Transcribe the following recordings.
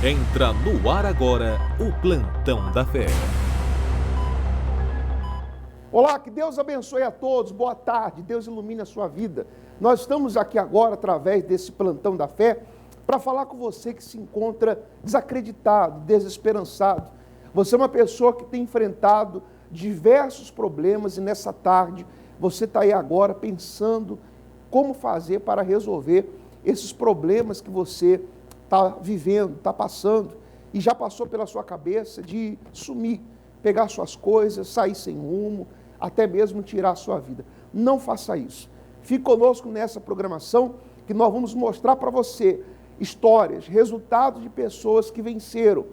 Entra no ar agora o Plantão da Fé. Olá, que Deus abençoe a todos, boa tarde, Deus ilumine a sua vida. Nós estamos aqui agora, através desse Plantão da Fé, para falar com você que se encontra desacreditado, desesperançado. Você é uma pessoa que tem enfrentado diversos problemas e nessa tarde você está aí agora pensando como fazer para resolver esses problemas que você está vivendo, está passando e já passou pela sua cabeça de sumir, pegar suas coisas, sair sem rumo, até mesmo tirar a sua vida. Não faça isso. Fique conosco nessa programação que nós vamos mostrar para você histórias, resultados de pessoas que venceram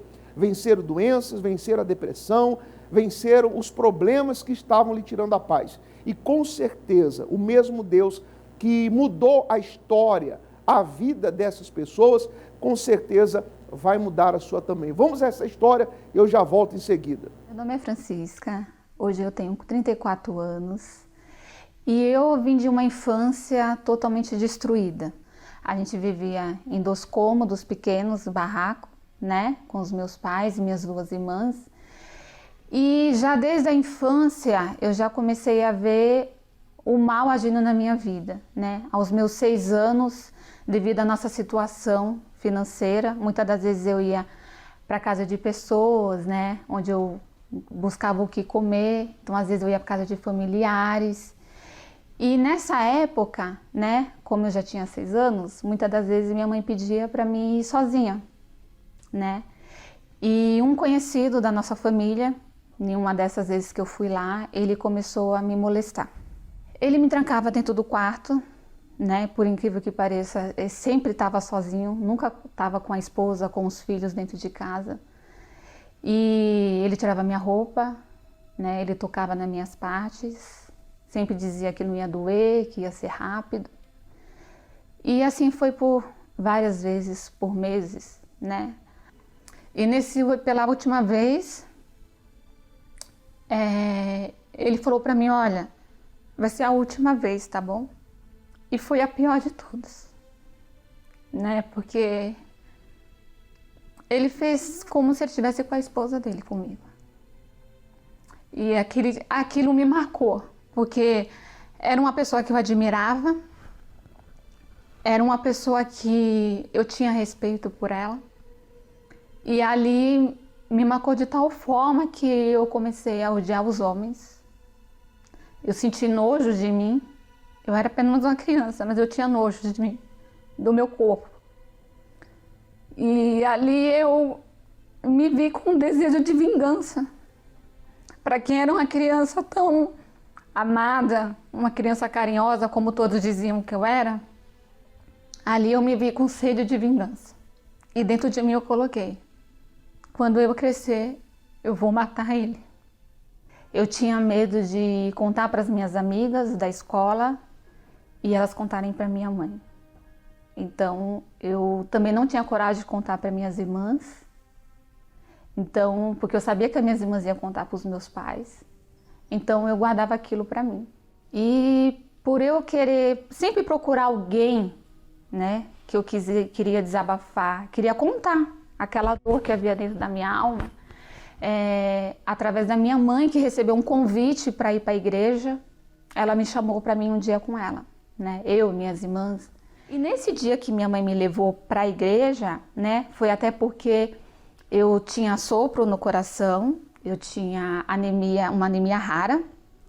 doenças, venceram a depressão, venceram os problemas que estavam lhe tirando a paz. E com certeza, o mesmo Deus que mudou a história, a vida dessas pessoas, com certeza vai mudar a sua também. Vamos a essa história, eu já volto em seguida. Meu nome é Francisca, hoje eu tenho 34 anos e eu vim de uma infância totalmente destruída. A gente vivia em 2 cômodos pequenos, barraco, né, com os meus pais e minhas 2 irmãs. E já desde a infância eu já comecei a ver o mal agindo na minha vida, né? Aos meus 6 anos, devido à nossa situação financeira, muitas das vezes eu ia para casa de pessoas, né? Onde eu buscava o que comer, então às vezes eu ia para casa de familiares. E nessa época, né? Como eu já tinha 6 anos, muitas das vezes minha mãe pedia para mim ir sozinha, né? E um conhecido da nossa família, em uma dessas vezes que eu fui lá, ele começou a me molestar. Ele me trancava dentro do quarto, né? Por incrível que pareça, ele sempre estava sozinho, nunca estava com a esposa, com os filhos dentro de casa. E ele tirava minha roupa, né? Ele tocava nas minhas partes, sempre dizia que não ia doer, que ia ser rápido. E assim foi por várias vezes, por meses, né? E pela última vez, ele falou para mim, olha, vai ser a última vez, tá bom? E foi a pior de todas, né? Porque ele fez como se ele estivesse com a esposa dele comigo. E aquilo me marcou, porque era uma pessoa que eu admirava, era uma pessoa que eu tinha respeito por ela. E ali me marcou de tal forma que eu comecei a odiar os homens. Eu senti nojo de mim. Eu era apenas uma criança, mas eu tinha nojo de mim, do meu corpo. E ali eu me vi com um desejo de vingança. Para quem era uma criança tão amada, uma criança carinhosa, como todos diziam que eu era, ali eu me vi com sede de vingança. E dentro de mim eu coloquei, quando eu crescer, eu vou matar ele. Eu tinha medo de contar para as minhas amigas da escola e elas contarem para minha mãe. Então, eu também não tinha coragem de contar para minhas irmãs. Então, porque eu sabia que as minhas irmãs iam contar para os meus pais. Então, eu guardava aquilo para mim. E por eu querer sempre procurar alguém, né, que eu queria desabafar, queria contar aquela dor que havia dentro da minha alma, através da minha mãe, que recebeu um convite para ir para a igreja, ela me chamou para mim um dia com ela, né? Eu, minhas irmãs. E nesse dia que minha mãe me levou para a igreja, né? Foi até porque eu tinha sopro no coração, eu tinha anemia, uma anemia rara,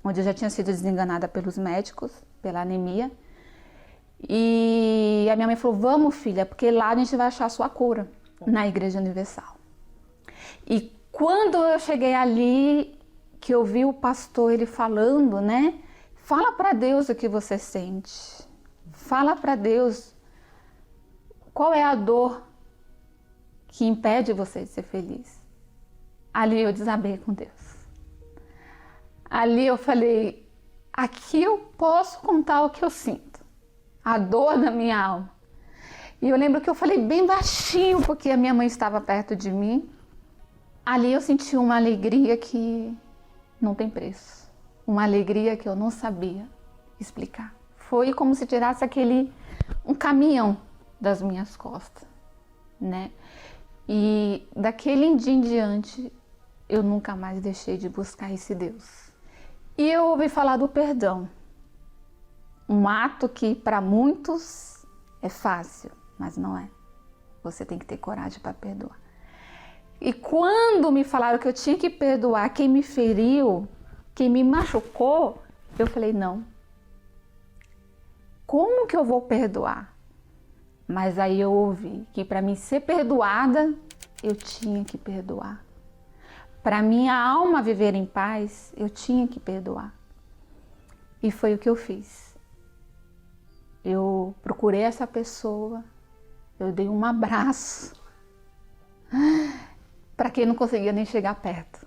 onde eu já tinha sido desenganada pelos médicos, pela anemia. E a minha mãe falou, vamos filha, porque lá a gente vai achar a sua cura, na Igreja Universal. E quando eu cheguei ali, que eu vi o pastor, ele falando, né? Fala para Deus o que você sente. Fala para Deus qual é a dor que impede você de ser feliz. Ali eu desabei com Deus. Ali eu falei, aqui eu posso contar o que eu sinto. A dor da minha alma. E eu lembro que eu falei bem baixinho, porque a minha mãe estava perto de mim. Ali eu senti uma alegria que não tem preço. Uma alegria que eu não sabia explicar. Foi como se tirasse um caminhão das minhas costas, né? E daquele dia em diante, eu nunca mais deixei de buscar esse Deus. E eu ouvi falar do perdão. Um ato que para muitos é fácil, mas não é. Você tem que ter coragem para perdoar. E quando me falaram que eu tinha que perdoar quem me feriu, quem me machucou, eu falei, não. Como que eu vou perdoar? Mas aí eu ouvi que para mim ser perdoada, eu tinha que perdoar. Para minha alma viver em paz, eu tinha que perdoar. E foi o que eu fiz. Eu procurei essa pessoa, eu dei um abraço para quem não conseguia nem chegar perto.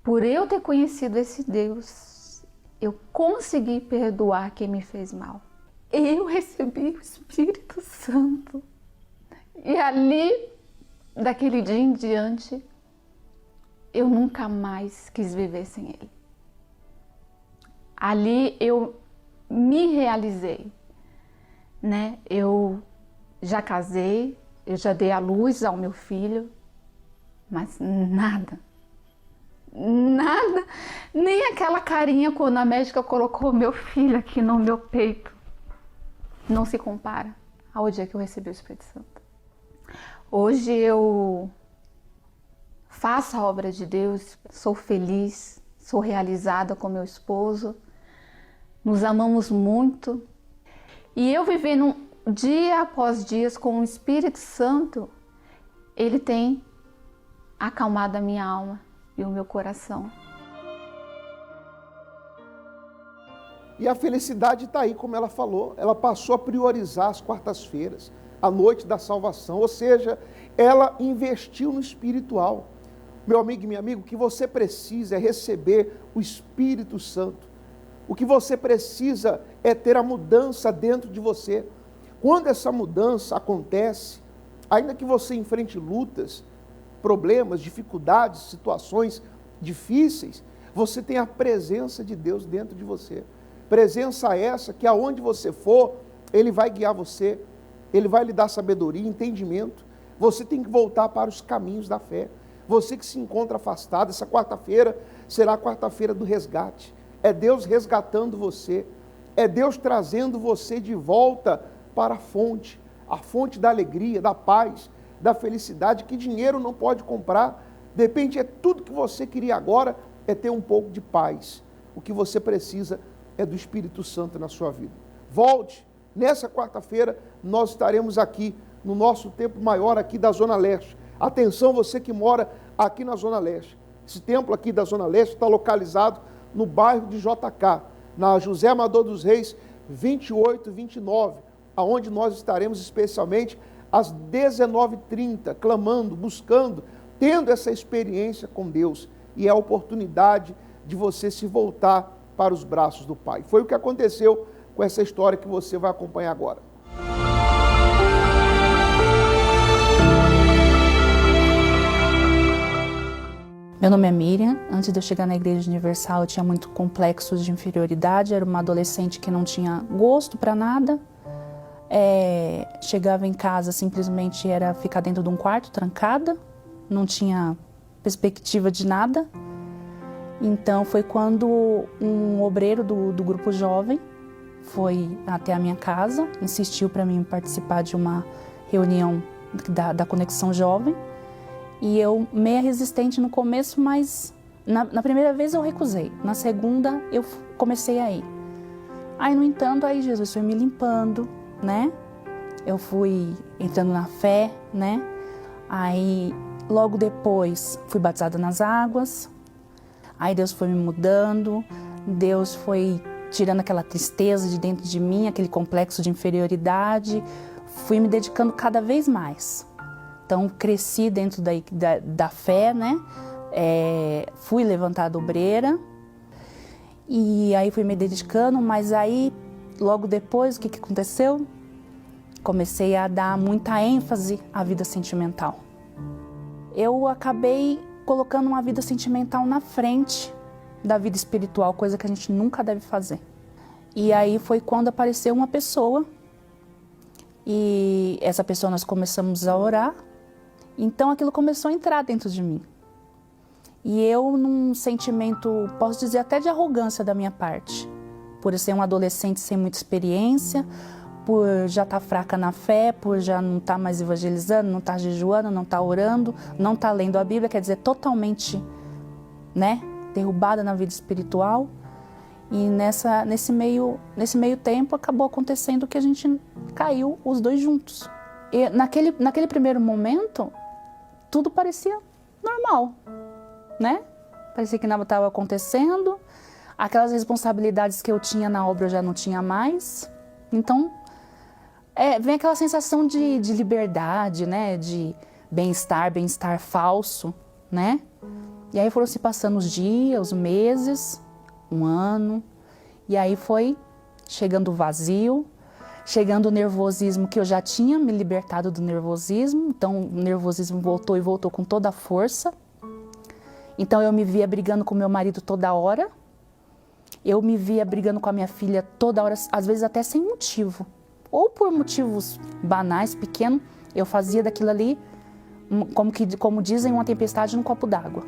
Por eu ter conhecido esse Deus, eu consegui perdoar quem me fez mal. Eu recebi o Espírito Santo. E ali, daquele dia em diante, eu nunca mais quis viver sem Ele. Ali eu me realizei, né? Eu já casei, eu já dei à luz ao meu filho, mas nada, nem aquela carinha quando a médica colocou meu filho aqui no meu peito, não se compara ao dia que eu recebi o Espírito Santo. Hoje eu faço a obra de Deus, sou feliz, sou realizada com meu esposo, nos amamos muito. E eu vivendo dia após dia com o Espírito Santo, Ele tem acalmado a minha alma e o meu coração. E a felicidade está aí, como ela falou, ela passou a priorizar as quartas-feiras, a noite da salvação, ou seja, ela investiu no espiritual. Meu amigo e minha amiga, o que você precisa é receber o Espírito Santo. O que você precisa é ter a mudança dentro de você. Quando essa mudança acontece, ainda que você enfrente lutas, problemas, dificuldades, situações difíceis, você tem a presença de Deus dentro de você. Presença essa que aonde você for, Ele vai guiar você, Ele vai lhe dar sabedoria, entendimento. Você tem que voltar para os caminhos da fé. Você que se encontra afastado, essa quarta-feira será a quarta-feira do resgate. É Deus resgatando você, é Deus trazendo você de volta para a fonte da alegria, da paz, da felicidade, que dinheiro não pode comprar. De repente, tudo que você queria agora é ter um pouco de paz. O que você precisa é do Espírito Santo na sua vida. Volte, nessa quarta-feira nós estaremos aqui, no nosso templo maior aqui da Zona Leste. Atenção, você que mora aqui na Zona Leste. Esse templo aqui da Zona Leste está localizado no bairro de JK, na José Amador dos Reis, 2829, aonde nós estaremos especialmente às 19h30, clamando, buscando, tendo essa experiência com Deus. E é a oportunidade de você se voltar para os braços do Pai. Foi o que aconteceu com essa história que você vai acompanhar agora. Meu nome é Miriam. Antes de eu chegar na Igreja Universal, eu tinha muito complexos de inferioridade. Era uma adolescente que não tinha gosto para nada. Chegava em casa, simplesmente era ficar dentro de um quarto, trancada. Não tinha perspectiva de nada. Então foi quando um obreiro do grupo jovem foi até a minha casa, insistiu para mim participar de uma reunião da Conexão Jovem. E eu, meia resistente no começo, mas na primeira vez eu recusei. Na segunda eu comecei a ir. Aí, no entanto, aí Jesus foi me limpando, né? Eu fui entrando na fé, né? Aí, logo depois, fui batizada nas águas. Aí Deus foi me mudando, Deus foi tirando aquela tristeza de dentro de mim, aquele complexo de inferioridade. Fui me dedicando cada vez mais. Então, cresci dentro da fé, né? Fui levantada obreira. E aí fui me dedicando, mas aí, logo depois, o que aconteceu? Comecei a dar muita ênfase à vida sentimental. Eu acabei colocando uma vida sentimental na frente da vida espiritual, coisa que a gente nunca deve fazer. E aí foi quando apareceu uma pessoa, e essa pessoa nós começamos a orar, Então aquilo começou a entrar dentro de mim. E eu, num sentimento, posso dizer até de arrogância da minha parte, por eu ser um adolescente sem muita experiência, por já estar fraca na fé, por já não estar mais evangelizando, não estar jejuando, não estar orando, não estar lendo a Bíblia, quer dizer, totalmente, né, derrubada na vida espiritual. E nesse meio tempo acabou acontecendo que a gente caiu os dois juntos. E naquele primeiro momento, tudo parecia normal, né? Parecia que nada estava acontecendo, aquelas responsabilidades que eu tinha na obra eu já não tinha mais. Então, vem aquela sensação de liberdade, né? De bem-estar falso, né? E aí foram se passando os dias, os meses, um ano, e aí foi chegando o vazio, chegando o nervosismo, que eu já tinha me libertado do nervosismo, então o nervosismo voltou e voltou com toda a força. Então eu me via brigando com meu marido toda hora, eu me via brigando com a minha filha toda hora, às vezes até sem motivo, ou por motivos banais, pequenos, eu fazia daquilo ali, como dizem, uma tempestade num copo d'água.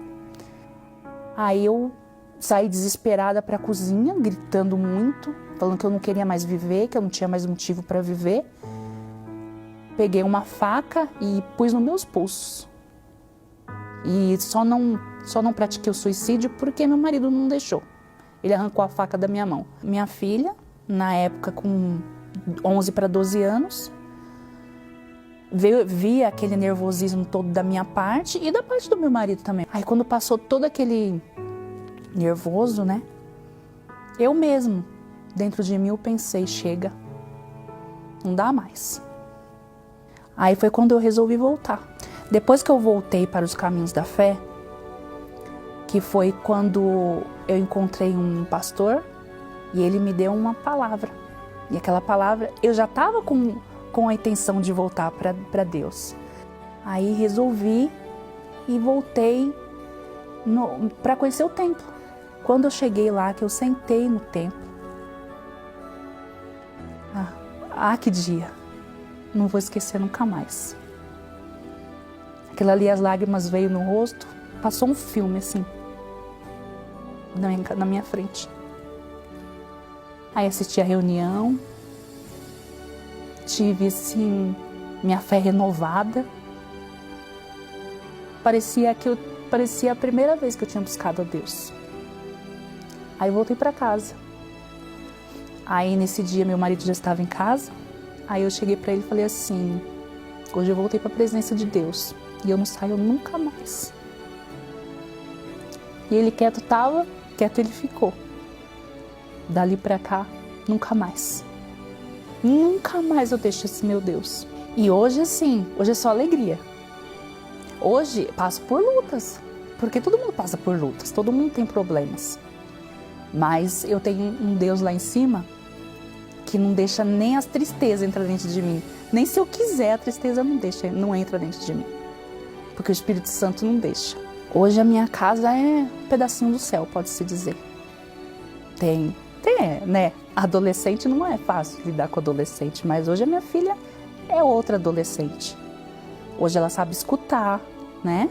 Aí eu saí desesperada para a cozinha, gritando muito, falando que eu não queria mais viver, que eu não tinha mais motivo para viver. Peguei uma faca e pus nos meus pulsos. E só não pratiquei o suicídio porque meu marido não deixou. Ele arrancou a faca da minha mão. Minha filha, na época com 11 para 12 anos, via aquele nervosismo todo da minha parte e da parte do meu marido também. Aí quando passou todo aquele nervoso, né? Eu mesmo, dentro de mim, eu pensei, chega, não dá mais. Aí foi quando eu resolvi voltar. Depois que eu voltei para os caminhos da fé, que foi quando eu encontrei um pastor e ele me deu uma palavra. E aquela palavra, eu já estava com a intenção de voltar para Deus. Aí resolvi e voltei para conhecer o templo. Quando eu cheguei lá, que eu sentei no templo, que dia, não vou esquecer nunca mais. Aquilo ali, as lágrimas veio no rosto, passou um filme assim, na minha frente. Aí assisti a reunião, tive assim, minha fé renovada. Parecia a primeira vez que eu tinha buscado a Deus. Aí eu voltei para casa. Aí nesse dia meu marido já estava em casa. Aí eu cheguei para ele e falei assim: hoje eu voltei para a presença de Deus e eu não saio nunca mais. E ele quieto estava, quieto ele ficou. Dali para cá, nunca mais. Nunca mais eu deixo esse meu Deus. E hoje sim, hoje é só alegria. Hoje passo por lutas, porque todo mundo passa por lutas, todo mundo tem problemas. Mas eu tenho um Deus lá em cima que não deixa nem as tristezas entrar dentro de mim. Nem se eu quiser, a tristeza não entra dentro de mim. Porque o Espírito Santo não deixa. Hoje a minha casa é um pedacinho do céu, pode-se dizer. Tem, né? Adolescente não é fácil lidar com adolescente, mas hoje a minha filha é outra adolescente. Hoje ela sabe escutar, né?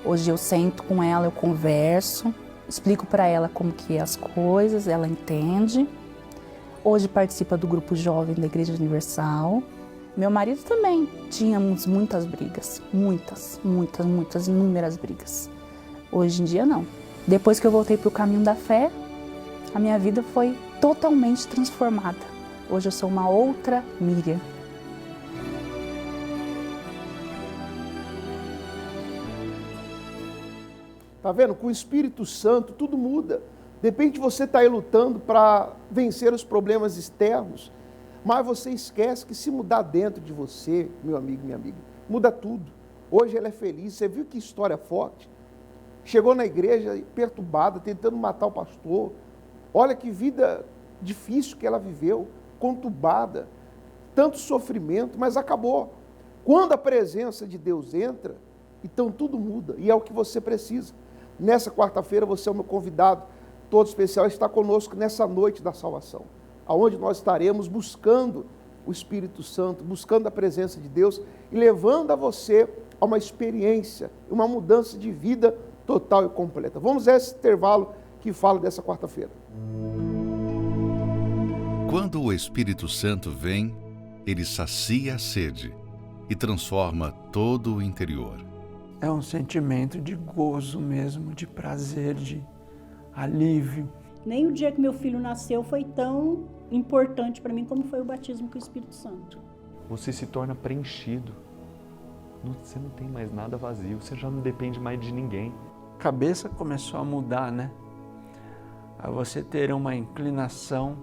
Hoje eu sento com ela, eu converso, explico para ela como que é as coisas, ela entende. Hoje participa do grupo jovem da Igreja Universal. Meu marido também. Tínhamos muitas brigas, muitas, inúmeras brigas. Hoje em dia não. Depois que eu voltei para o caminho da fé, a minha vida foi totalmente transformada. Hoje eu sou uma outra Miriam. Tá vendo? Com o Espírito Santo tudo muda. De repente você está aí lutando para vencer os problemas externos, mas você esquece que se mudar dentro de você, meu amigo, minha amiga, muda tudo. Hoje ela é feliz, você viu que história forte? Chegou na igreja perturbada, tentando matar o pastor. Olha que vida difícil que ela viveu, conturbada, tanto sofrimento, mas acabou. Quando a presença de Deus entra, então tudo muda, e é o que você precisa. Nessa quarta-feira você é o meu convidado todo especial, está conosco nessa noite da salvação, aonde nós estaremos buscando o Espírito Santo, buscando a presença de Deus e levando a você a uma experiência, uma mudança de vida total e completa. Vamos a esse intervalo que fala dessa quarta-feira. Quando o Espírito Santo vem, ele sacia a sede e transforma todo o interior. É um sentimento de gozo mesmo, de prazer, de alívio. Nem o dia que meu filho nasceu foi tão importante para mim como foi o batismo com o Espírito Santo. Você se torna preenchido. Você não tem mais nada vazio, você já não depende mais de ninguém. A cabeça começou a mudar, né? A você ter uma inclinação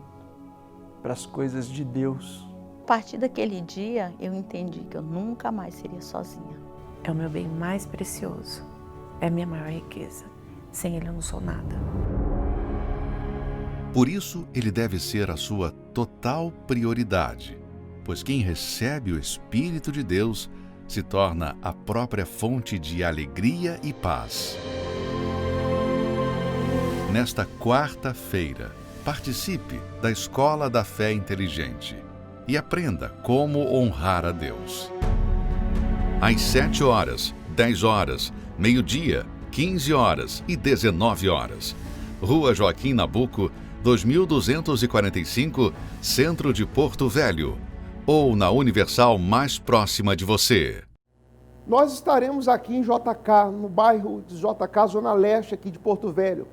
para as coisas de Deus. A partir daquele dia, eu entendi que eu nunca mais seria sozinha. É o meu bem mais precioso, é a minha maior riqueza. Sem ele eu não sou nada. Por isso, ele deve ser a sua total prioridade, pois quem recebe o Espírito de Deus se torna a própria fonte de alegria e paz. Nesta quarta-feira, participe da Escola da Fé Inteligente e aprenda como honrar a Deus. Às 7 horas, 10 horas, meio-dia, 15 horas e 19 horas. Rua Joaquim Nabuco, 2245, Centro de Porto Velho. Ou na Universal mais próxima de você. Nós estaremos aqui em JK, no bairro de JK, Zona Leste, aqui de Porto Velho.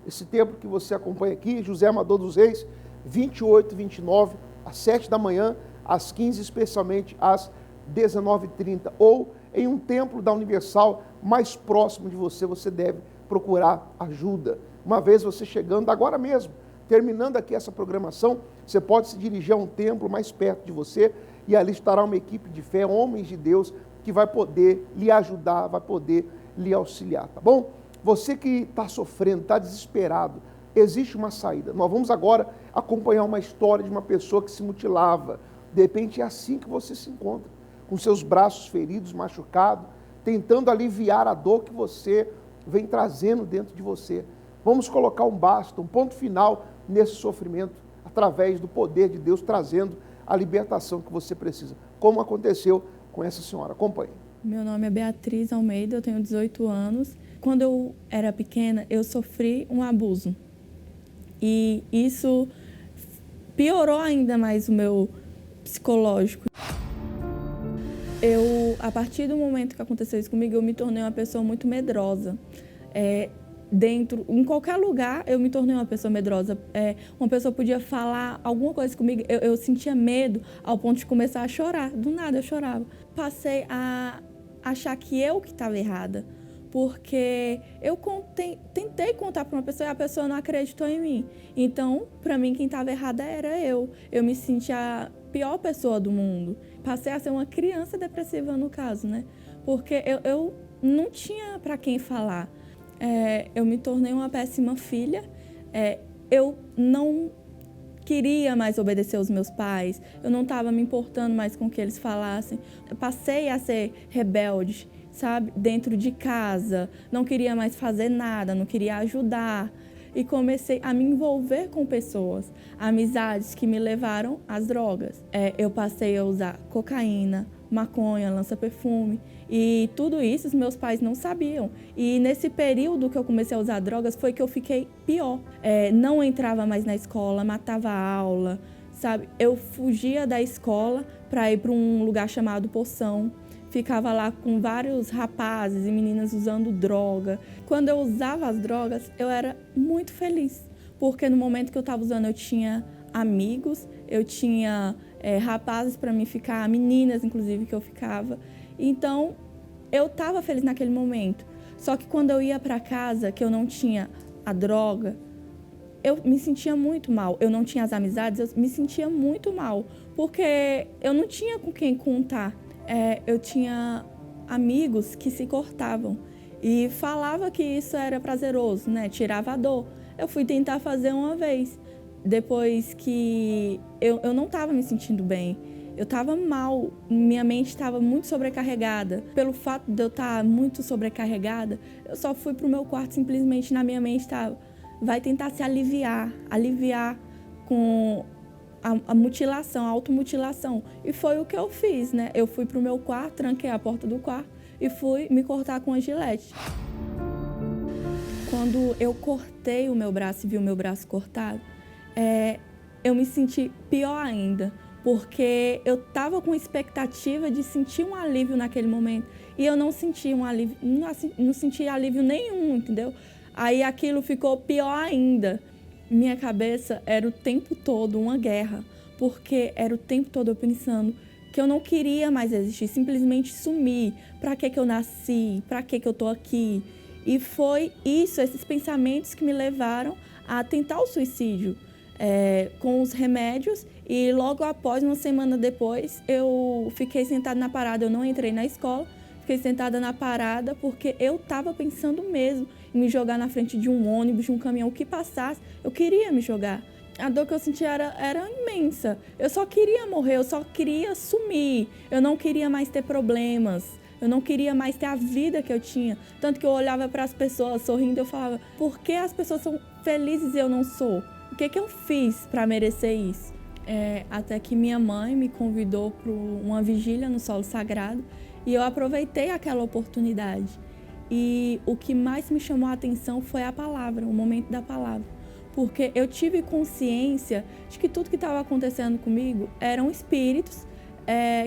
Esse templo que você acompanha aqui, José Amador dos Reis, 28 e 29, às 7 da manhã, às 15, especialmente às 19h30. Ou em um templo da Universal mais próximo de você, você deve procurar ajuda. Uma vez você chegando, agora mesmo, terminando aqui essa programação, você pode se dirigir a um templo mais perto de você e ali estará uma equipe de fé, homens de Deus, que vai poder lhe ajudar, vai poder lhe auxiliar, tá bom? Você que está sofrendo, está desesperado, existe uma saída. Nós vamos agora acompanhar uma história de uma pessoa que se mutilava. De repente é assim que você se encontra, com seus braços feridos, machucados, tentando aliviar a dor que você vem trazendo dentro de você. Vamos colocar um basta, um ponto final nesse sofrimento, através do poder de Deus, trazendo a libertação que você precisa. Como aconteceu com essa senhora. Acompanhe. Meu nome é Beatriz Almeida, eu tenho 18 anos. Quando eu era pequena, eu sofri um abuso. E isso piorou ainda mais o meu psicológico. A partir do momento que aconteceu isso comigo, eu me tornei uma pessoa muito medrosa. Em qualquer lugar, eu me tornei uma pessoa medrosa. Uma pessoa podia falar alguma coisa comigo, eu sentia medo ao ponto de começar a chorar. Do nada eu chorava. Passei a achar que eu que estava errada, porque eu tentei contar para uma pessoa e a pessoa não acreditou em mim. Então, para mim, quem estava errada era eu. Eu me sentia a pior pessoa do mundo. Passei a ser uma criança depressiva, no caso, né? Porque eu não tinha para quem falar. Eu me tornei uma péssima filha. Eu não queria mais obedecer aos meus pais. Eu não estava me importando mais com o que eles falassem. Eu passei a ser rebelde, sabe? Dentro de casa. Não queria mais fazer nada, não queria ajudar. E comecei a me envolver com pessoas, amizades que me levaram às drogas. Eu passei a usar cocaína, maconha, lança-perfume. E tudo isso os meus pais não sabiam. E nesse período que eu comecei a usar drogas foi que eu fiquei pior. Não entrava mais na escola, matava a aula, sabe? Eu fugia da escola para ir para um lugar chamado Poção. Ficava lá com vários rapazes e meninas usando droga. Quando eu usava as drogas, eu era muito feliz. Porque no momento que eu estava usando, eu tinha amigos, eu tinha rapazes para me ficar, meninas inclusive que eu ficava. Então, eu estava feliz naquele momento. Só que quando eu ia para casa, que eu não tinha a droga, eu me sentia muito mal. Eu não tinha as amizades, eu me sentia muito mal. Porque eu não tinha com quem contar. Eu tinha amigos que se cortavam e falava que isso era prazeroso, né? Tirava a dor. Eu fui tentar fazer uma vez. Depois que eu não estava me sentindo bem. Eu estava mal, minha mente estava muito sobrecarregada. Pelo fato de eu estar muito sobrecarregada, eu só fui para o meu quarto, simplesmente na minha mente estava, vai tentar se aliviar com a mutilação, a automutilação. E foi o que eu fiz, né? Eu fui pro meu quarto, tranquei a porta do quarto e fui me cortar com a gilete. Quando eu cortei o meu braço e vi o meu braço cortado, eu me senti pior ainda, porque eu estava com expectativa de sentir um alívio naquele momento e eu não senti um alívio, não senti alívio nenhum, entendeu? Aí aquilo ficou pior ainda. Minha cabeça era o tempo todo uma guerra, porque era o tempo todo eu pensando que eu não queria mais existir, simplesmente sumir. Pra que eu nasci? Pra que eu tô aqui? E foi isso, esses pensamentos que me levaram a tentar o suicídio com os remédios. E logo após, uma semana depois, eu fiquei sentada na parada. Eu não entrei na escola, fiquei sentada na parada porque eu estava pensando mesmo em me jogar na frente de um ônibus, de um caminhão, o que passasse, eu queria me jogar. A dor que eu sentia era imensa. Eu só queria morrer, eu só queria sumir. Eu não queria mais ter problemas. Eu não queria mais ter a vida que eu tinha. Tanto que eu olhava para as pessoas sorrindo, eu falava, por que as pessoas são felizes e eu não sou? O que eu fiz para merecer isso? Até que minha mãe me convidou para uma vigília no solo sagrado e eu aproveitei aquela oportunidade. E o que mais me chamou a atenção foi a palavra, o momento da palavra. Porque eu tive consciência de que tudo que estava acontecendo comigo eram espíritos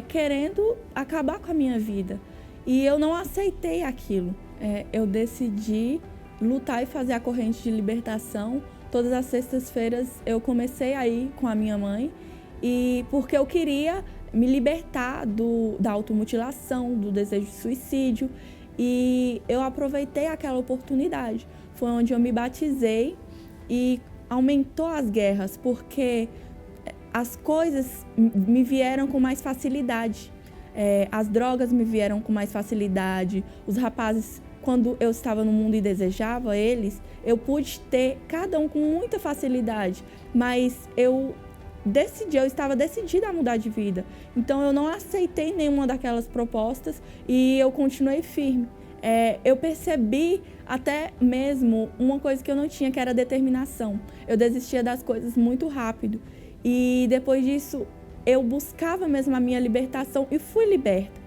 querendo acabar com a minha vida. E eu não aceitei aquilo. Eu decidi lutar e fazer a corrente de libertação. Todas as sextas-feiras eu comecei a ir com a minha mãe, e porque eu queria me libertar da automutilação, do desejo de suicídio. E eu aproveitei aquela oportunidade. Foi onde eu me batizei e aumentou as guerras, porque as coisas me vieram com mais facilidade. As drogas me vieram com mais facilidade. Os rapazes, quando eu estava no mundo e desejava eles, eu pude ter cada um com muita facilidade. Mas eu estava decidida a mudar de vida. Então eu não aceitei nenhuma daquelas propostas e eu continuei firme. Eu percebi até mesmo uma coisa que eu não tinha, que era determinação. Eu desistia das coisas muito rápido. E depois disso, eu buscava mesmo a minha libertação e fui liberta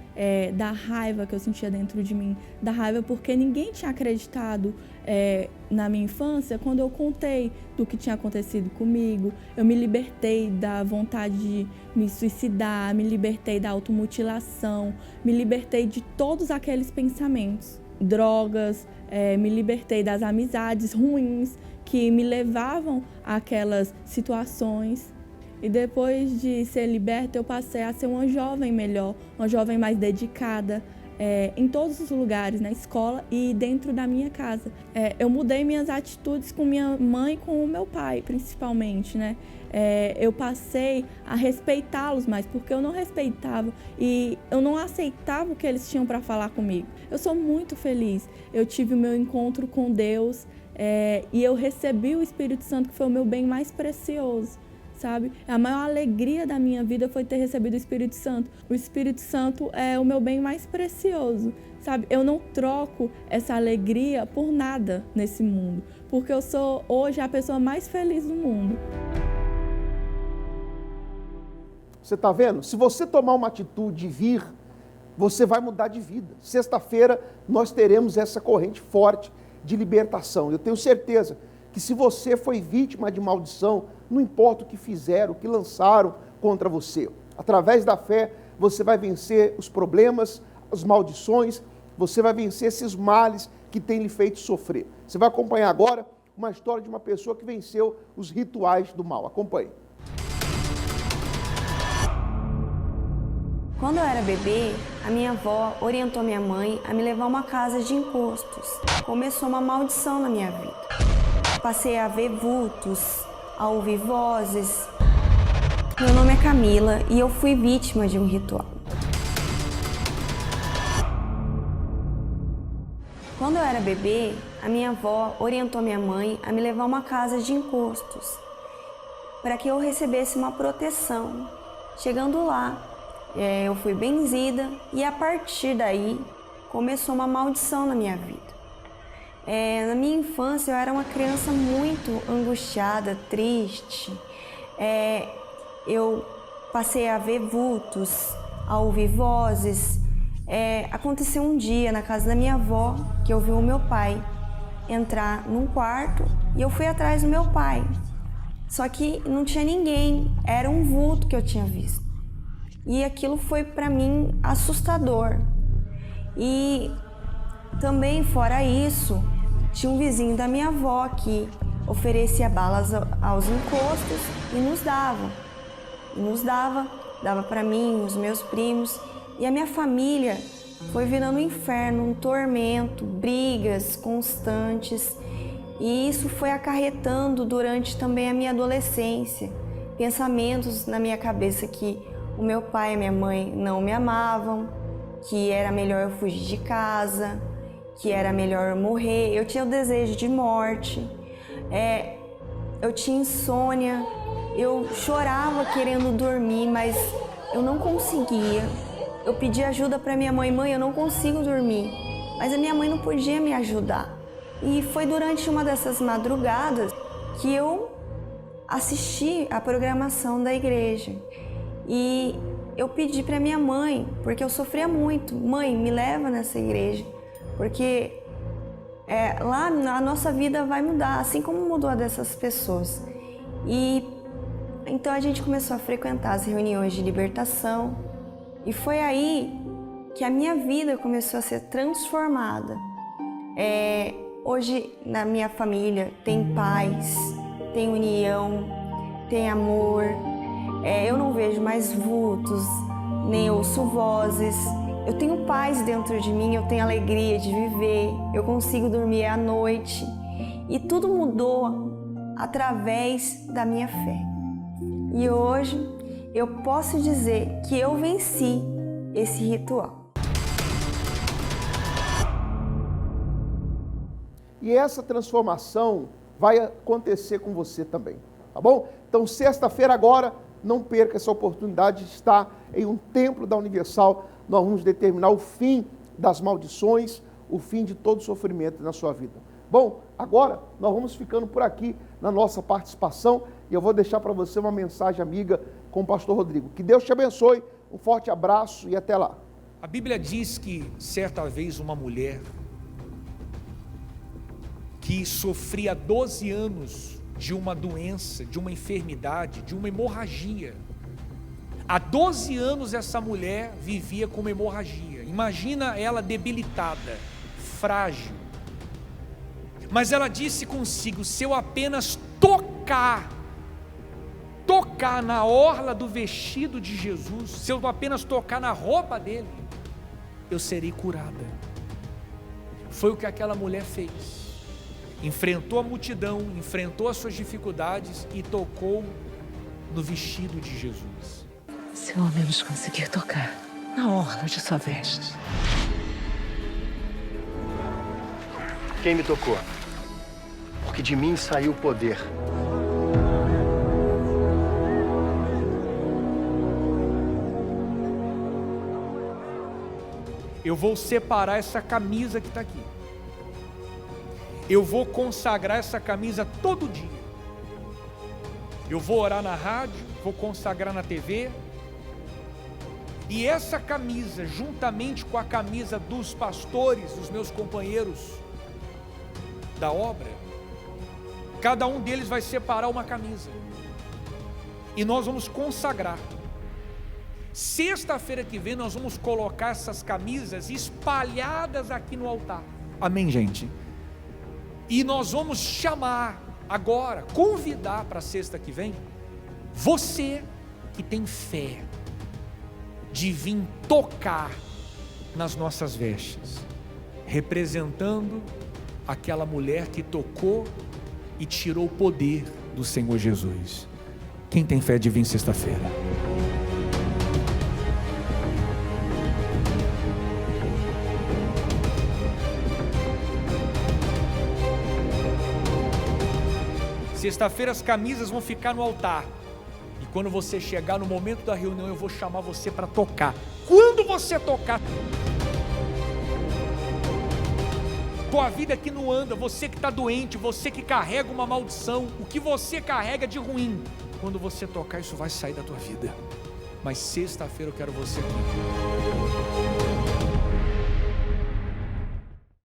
da raiva que eu sentia dentro de mim. Da raiva porque ninguém tinha acreditado na minha infância quando eu contei do que tinha acontecido comigo. Eu me libertei da vontade de me suicidar, me libertei da automutilação, me libertei de todos aqueles pensamentos. Drogas, me libertei das amizades ruins que me levavam àquelas situações. E depois de ser liberta, eu passei a ser uma jovem melhor, uma jovem mais dedicada, em todos os lugares, na escola e dentro da minha casa. Eu mudei minhas atitudes com minha mãe e com o meu pai, principalmente, né? Eu passei a respeitá-los mais, porque eu não respeitava e eu não aceitava o que eles tinham para falar comigo. Eu sou muito feliz. Eu tive o meu encontro com Deus e eu recebi o Espírito Santo, que foi o meu bem mais precioso. Sabe? A maior alegria da minha vida foi ter recebido o Espírito Santo. O Espírito Santo é o meu bem mais precioso, sabe? Eu não troco essa alegria por nada nesse mundo, porque eu sou hoje a pessoa mais feliz do mundo. Você está vendo? Se você tomar uma atitude e vir, você vai mudar de vida. Sexta-feira nós teremos essa corrente forte de libertação. Eu tenho certeza que se você foi vítima de maldição, não importa o que fizeram, o que lançaram contra você. Através da fé, você vai vencer os problemas, as maldições, você vai vencer esses males que têm lhe feito sofrer. Você vai acompanhar agora uma história de uma pessoa que venceu os rituais do mal. Acompanhe. Quando eu era bebê, a minha avó orientou minha mãe a me levar a uma casa de encostos. Começou uma maldição na minha vida. Passei a ver vultos, a ouvir vozes. Meu nome é Camila e eu fui vítima de um ritual. Quando eu era bebê, a minha avó orientou minha mãe a me levar a uma casa de encostos para que eu recebesse uma proteção. Chegando lá, eu fui benzida e a partir daí começou uma maldição na minha vida. Na minha infância eu era uma criança muito angustiada, triste. eu passei a ver vultos, a ouvir vozes. Aconteceu um dia na casa da minha avó que eu vi o meu pai entrar num quarto e eu fui atrás do meu pai. Só que não tinha ninguém, era um vulto que eu tinha visto. E aquilo foi para mim assustador. E também, fora isso, tinha um vizinho da minha avó que oferecia balas aos encostos e nos dava. Dava para mim, os meus primos. E a minha família foi virando um inferno, um tormento, brigas constantes. E isso foi acarretando durante também a minha adolescência. Pensamentos na minha cabeça que o meu pai e a minha mãe não me amavam, que era melhor eu fugir de casa, que era melhor eu morrer. Eu tinha o desejo de morte, eu tinha insônia, eu chorava querendo dormir, mas eu não conseguia. Eu pedi ajuda para minha mãe, eu não consigo dormir, mas a minha mãe não podia me ajudar. E foi durante uma dessas madrugadas que eu assisti a programação da igreja. E eu pedi para minha mãe, porque eu sofria muito, mãe, me leva nessa igreja, porque lá a nossa vida vai mudar, assim como mudou a dessas pessoas. E então a gente começou a frequentar as reuniões de libertação e foi aí que a minha vida começou a ser transformada. Hoje na minha família tem paz, tem união, tem amor. Eu não vejo mais vultos, nem ouço vozes. Eu tenho paz dentro de mim, eu tenho alegria de viver, eu consigo dormir à noite. E tudo mudou através da minha fé. E hoje eu posso dizer que eu venci esse ritual. E essa transformação vai acontecer com você também, tá bom? Então, sexta-feira agora, não perca essa oportunidade de estar em um templo da Universal. Nós vamos determinar o fim das maldições, o fim de todo sofrimento na sua vida. Bom, agora nós vamos ficando por aqui na nossa participação e eu vou deixar para você uma mensagem amiga com o pastor Rodrigo. Que Deus te abençoe, um forte abraço e até lá. A Bíblia diz que certa vez uma mulher que sofria 12 anos de uma doença, de uma enfermidade, de uma hemorragia. Há 12 anos essa mulher vivia com uma hemorragia. Imagina ela debilitada, frágil. Mas ela disse consigo: se eu apenas tocar na orla do vestido de Jesus, se eu apenas tocar na roupa dele, eu serei curada. Foi o que aquela mulher fez. Enfrentou a multidão, enfrentou as suas dificuldades e tocou no vestido de Jesus. Se eu ao menos conseguir tocar na orla de sua veste. Quem me tocou? Porque de mim saiu o poder. Eu vou separar essa camisa que está aqui. Eu vou consagrar essa camisa todo dia. Eu vou orar na rádio, vou consagrar na TV. E essa camisa, juntamente com a camisa dos pastores, dos meus companheiros da obra, cada um deles vai separar uma camisa. E nós vamos consagrar. Sexta-feira que vem nós vamos colocar essas camisas espalhadas aqui no altar. Amém, gente? E nós vamos chamar agora, convidar para sexta que vem, você que tem fé de vir tocar nas nossas vestes, representando aquela mulher que tocou e tirou o poder do Senhor Jesus. Quem tem fé de vir sexta-feira? Sexta-feira as camisas vão ficar no altar. E quando você chegar no momento da reunião, eu vou chamar você para tocar. Quando você tocar, tua vida que não anda, você que está doente, você que carrega uma maldição, o que você carrega de ruim, quando você tocar, isso vai sair da tua vida. Mas sexta-feira eu quero você aqui.